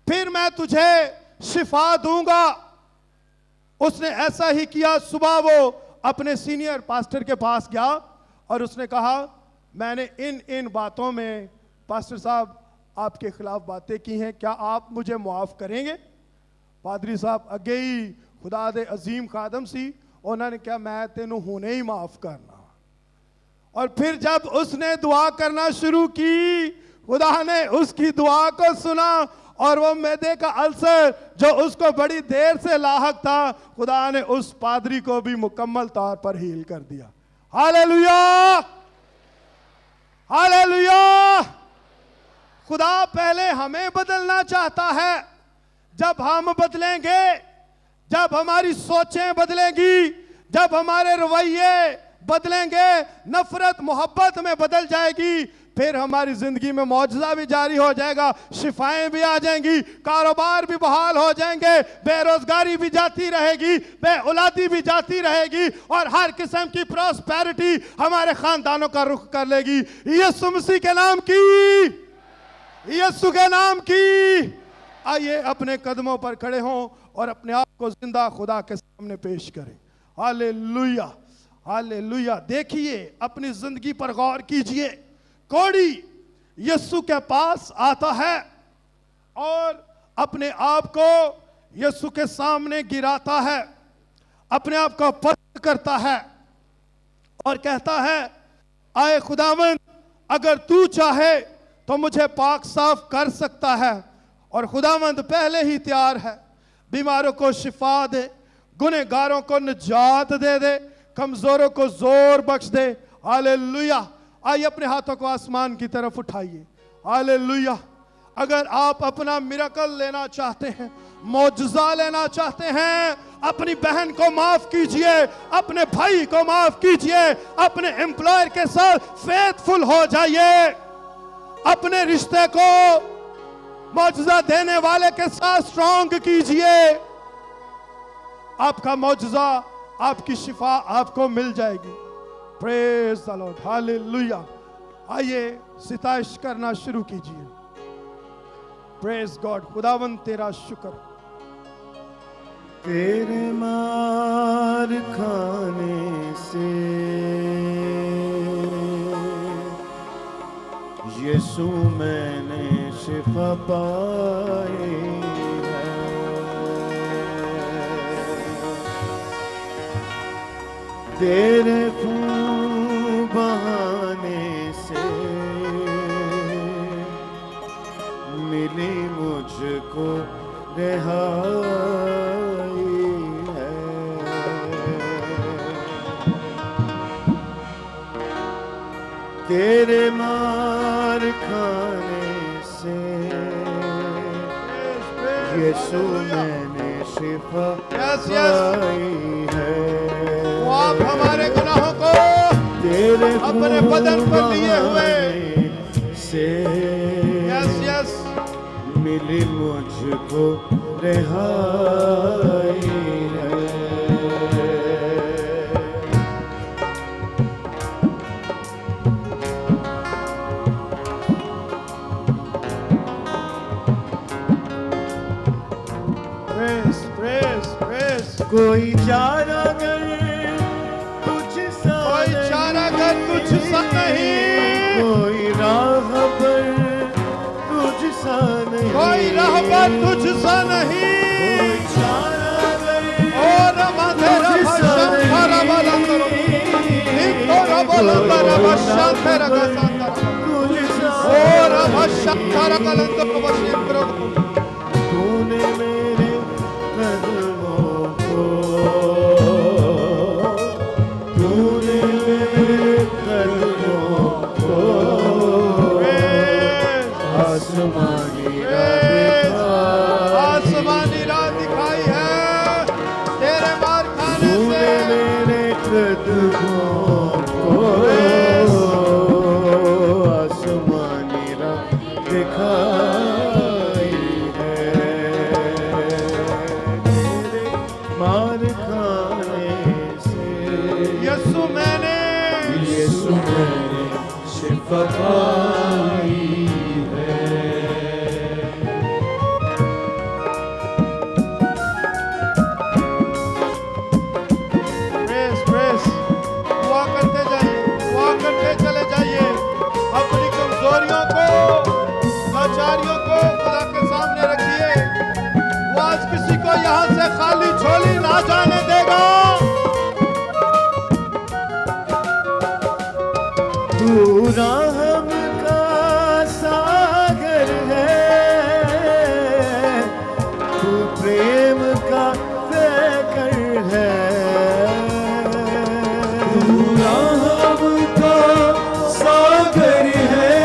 फिर मैं तुझे शिफा दूंगा। उसने ऐसा ही किया। सुबह वो अपने सीनियर पास्टर के पास गया और उसने कहा, मैंने इन इन बातों में पास्टर साहब आपके खिलाफ बातें की हैं, क्या आप मुझे मुआफ़ करेंगे? पादरी साहब अगे ही खुदा दे अजीम खादम सी, उन्होंने कहा मैं तेनू हुने ही माफ़ करना। और फिर जब उसने दुआ करना शुरू की, खुदा ने उसकी दुआ को सुना, और वो मैदे का अल्सर जो उसको बड़ी देर से लाहक था, खुदा ने उस पादरी को भी मुकम्मल तौर पर हील कर दिया। Hallelujah, hallelujah. खुदा पहले हमें बदलना चाहता है। जब हम बदलेंगे, जब हमारी सोचें बदलेंगी, जब हमारे रवैये बदलेंगे, नफरत मोहब्बत में बदल जाएगी, फिर हमारी जिंदगी में मौजज़ा भी जारी हो जाएगा, शिफाएं भी आ जाएंगी, कारोबार भी बहाल हो जाएंगे, बेरोजगारी भी जाती रहेगी, बेऔलादी भी जाती रहेगी, और हर किस्म की प्रॉस्पेरिटी हमारे खानदानों का रुख कर लेगी। यीशु मसीह के नाम की, यीशु के नाम की। आइए अपने कदमों पर खड़े हों और अपने आप को जिंदा खुदा के सामने पेश करें। Hallelujah, hallelujah. देखिए, अपनी जिंदगी पर गौर कीजिए। कोड़ी यीशु के पास आता है और अपने आप को यीशु के सामने गिराता है, अपने आप को पस्त करता है और कहता है, आए खुदावंद, अगर तू चाहे तो मुझे पाक साफ कर सकता है। और खुदावंद पहले ही तैयार है, बीमारों को शिफा दे, गुनहगारों को निजात दे दे, कमजोरों को जोर बख्श दे। हालेलुया। आइए अपने हाथों को आसमान की तरफ उठाइए। हालेलुया। अगर आप अपना मिरेकल लेना चाहते हैं, मौजज़ा लेना चाहते हैं, अपनी बहन को माफ कीजिए, अपने भाई को माफ कीजिए, अपने एम्प्लॉयर के साथ फेथफुल हो जाइए, अपने रिश्ते को मौजज़ा देने वाले के साथ स्ट्रॉन्ग कीजिए। आपका मौजज़ा आपकी शिफा आपको मिल जाएगी। Praise the Lord, hallelujah. आइए सिताइश करना शुरू कीजिए। प्रेज गॉड, खुदावन तेरा शुक्र। तेरे मार खाने से यीशु मैंने शिफा पाई है। तेरे खून बहाने से मिली मुझको रिहाई है। तेरे मार खाने से यीशु मैंने शिफा पाई है। वो आप हमारे गुनाहों को तेरे अपने बदन पर लिए हुए से यस यस मिली मुझको रिहाई है। Praise praise praise. कोई चारा कर तुझसा कोई चारा कर तुझसा नहीं, कोई राह पर तुझसा नहीं, कोई राह पर तुझसा नहीं। कोई चारा कर और मधुरा भाषण हरा बलंदरो निकोरा बलंदरा भाषण तेरा गसंदरा तुझसा और भाषण हरा बलंदरो भाषण प्रभु। तूने मेरे कदमों को, तूने मेरे कदमों को आसमानी आसमानी राह दिखाई है। तेरे मार खाने से मेरे कदमों को आसमानी राह दिखाई है। तेरे मार खाने से यीशु मैंने शिफा पाई है। प्रेस प्रेस दुआ करते जाइए, दुआ करते चले जाइए। अपनी कमजोरियों को, लाचारियों को खुदा के सामने रखिए। वो आज किसी को यहाँ से खाली झोली ना जाने देगा। तू राम का सागर है, तू प्रेम का सागर है। तू राम का सागर है,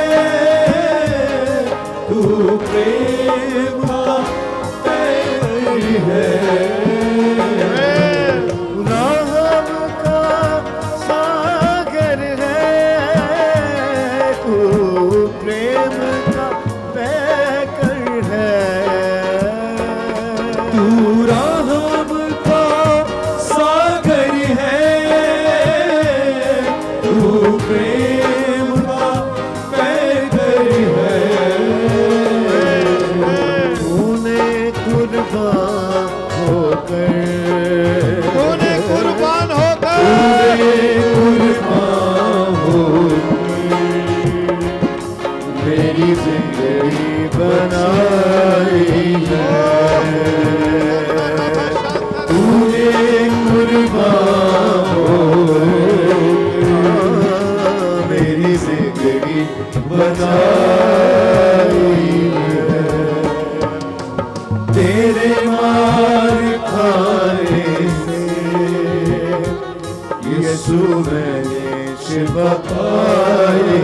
तू प्रेम का सागर है। राम का सागर है, तू प्रेम का पैकर है। तू राम का सागर है, तू प्रेम का पैकर है। तूने कुर्बान होकर, तूने कुर्बान होकर मेरी जिंदगी बनाई है। तूने कुर्बान होकर मेरी जिंदगी बनाई है। तेरे मार खाने से यीशु मैंने शिफा पाई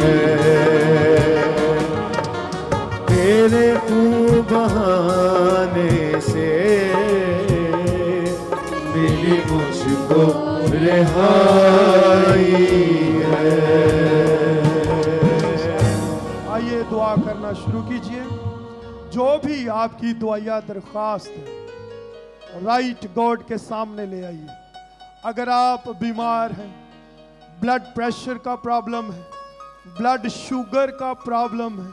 है। तेरे खून बहाने से मिली मुझको रिहाई है। आइए दुआ करना शुरू कीजिए। जो भी आपकी दुआया दरख्वास्त है, राइट गॉड के सामने ले आइए। अगर आप बीमार हैं, ब्लड प्रेशर का प्रॉब्लम है, ब्लड शुगर का प्रॉब्लम है,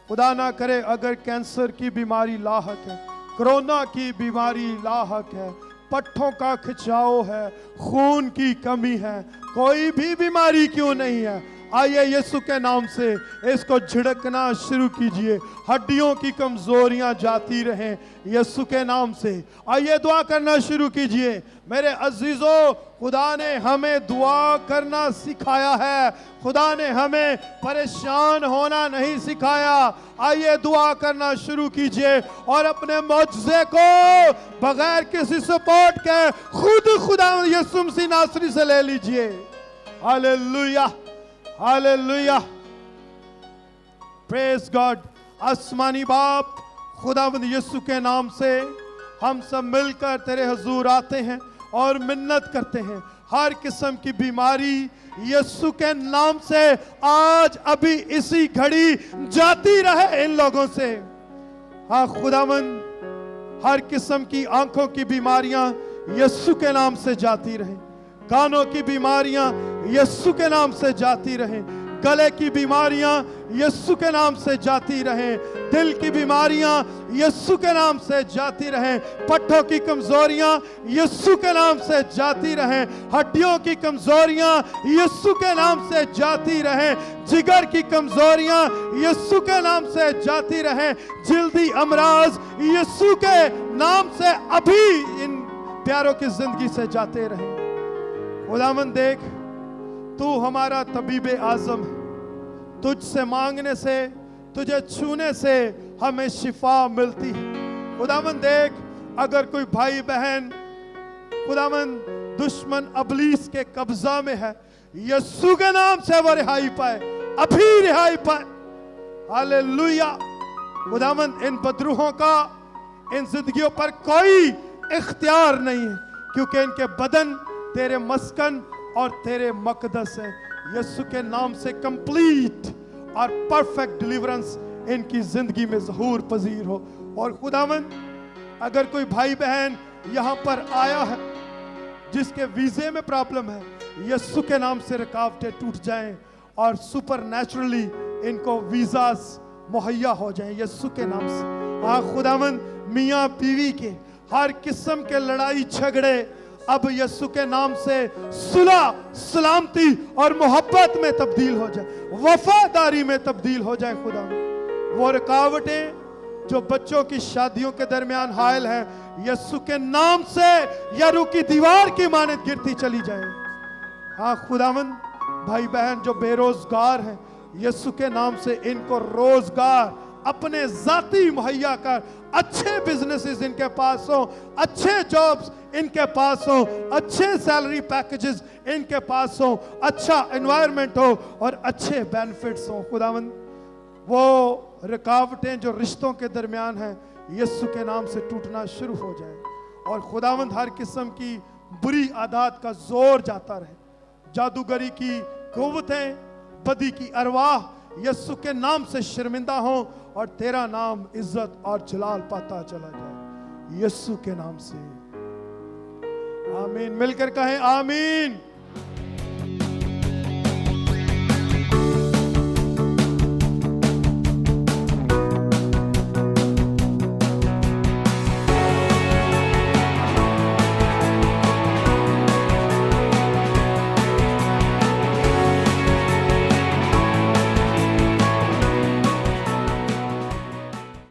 खुदा ना करे अगर कैंसर की बीमारी लाहक है, कोरोना की बीमारी लाहक है, पट्ठों का खिंचाव है, खून की कमी है, कोई भी बीमारी क्यों नहीं है, आइए यीशु के नाम से इसको झिड़कना शुरू कीजिए। हड्डियों की कमजोरियां जाती रहें यीशु के नाम से। आइए दुआ करना शुरू कीजिए। मेरे अजीजों, खुदा ने हमें दुआ करना सिखाया है, खुदा ने हमें परेशान होना नहीं सिखाया। आइए दुआ करना शुरू कीजिए और अपने मौजज़े को बगैर किसी सपोर्ट के खुद खुदा यीशु मसीह नासरी से ले लीजिए। Hallelujah, hallelujah, praise God. आसमानी बाप, खुदावंद यीशु के नाम से हम सब मिलकर तेरे हुजूर आते हैं और मिन्नत करते हैं, हर किस्म की बीमारी यीशु के नाम से आज अभी इसी घड़ी जाती रहे इन लोगों से। हाँ खुदावंद, हर किस्म की आंखों की बीमारियां यीशु के नाम से जाती रहें, कानों की बीमारियां यीशु के नाम से जाती रहें, गले की बीमारियां यीशु के नाम से जाती रहें, दिल की बीमारियां यीशु के नाम से जाती रहें, पट्ठों की कमजोरियां यीशु के नाम से जाती रहें, हड्डियों की कमजोरियां यीशु के नाम से जाती रहें, जिगर की कमजोरियां यीशु के नाम से जाती रहें, जल्दी अमराज यीशु के नाम से अभी इन प्यारों की जिंदगी से जाते रहें। खुदावंद देख, तू हमारा तबीब आजम है, तुझसे मांगने से, तुझे छूने से हमें शिफा मिलती है। खुदावंद देख, अगर कोई भाई बहन खुदावंद दुश्मन अबलीस के कब्जा में है, यीशु के नाम से वो रिहाई पाए, अभी रिहाई पाए। हालेलुया। खुदावंद इन बदरूहों का इन जिंदगियों पर कोई इख्तियार नहीं है, क्योंकि इनके बदन तेरे मस्कन और तेरे मकदस है। यीशु के नाम से कंप्लीट और परफेक्ट डिलीवरेंस इनकी जिंदगी में ज़हूर पजीर हो। और खुदावंद, अगर कोई भाई बहन यहाँ पर आया है जिसके वीजे में प्रॉब्लम है, यीशु के नाम से रुकावटें टूट जाएं और सुपर नेचुरली इनको वीजास मुहैया हो जाएं यीशु के नाम से। हाँ खुदावंद, मियाँ बीवी के हर किस्म के लड़ाई झगड़े अब यीशु के नाम से सुलह, सलामती और मोहब्बत में तब्दील हो जाए, वफादारी में तब्दील हो जाए। खुदा, वो रुकावटें जो बच्चों की शादियों के दरमियान हायल है, यीशु के नाम से यरू की दीवार की मानद गिरती चली जाए। हाँ खुदावंद, भाई बहन जो बेरोजगार हैं, यीशु के नाम से इनको रोजगार अपने जाती मुहैया कर, अच्छे बिजनेसेस इनके पास हो, अच्छे जॉब्स इनके पास हो, अच्छे सैलरी पैकेजेस इनके पास हो, अच्छा एनवायरनमेंट हो और अच्छे बेनिफिट्स हो। खुदावंद, वो रुकावटें जो रिश्तों के दरमियान हैं, यीशु के नाम से टूटना शुरू हो जाए। और खुदावंद, हर किस्म की बुरी आदत का जोर जाता रहे, जादूगरी की कुव्वतें, बदी की अरवाह यीशु के नाम से शर्मिंदा हो और तेरा नाम इज्जत और जलाल पाता चला जाए यीशु के नाम से। आमीन। मिलकर कहें आमीन।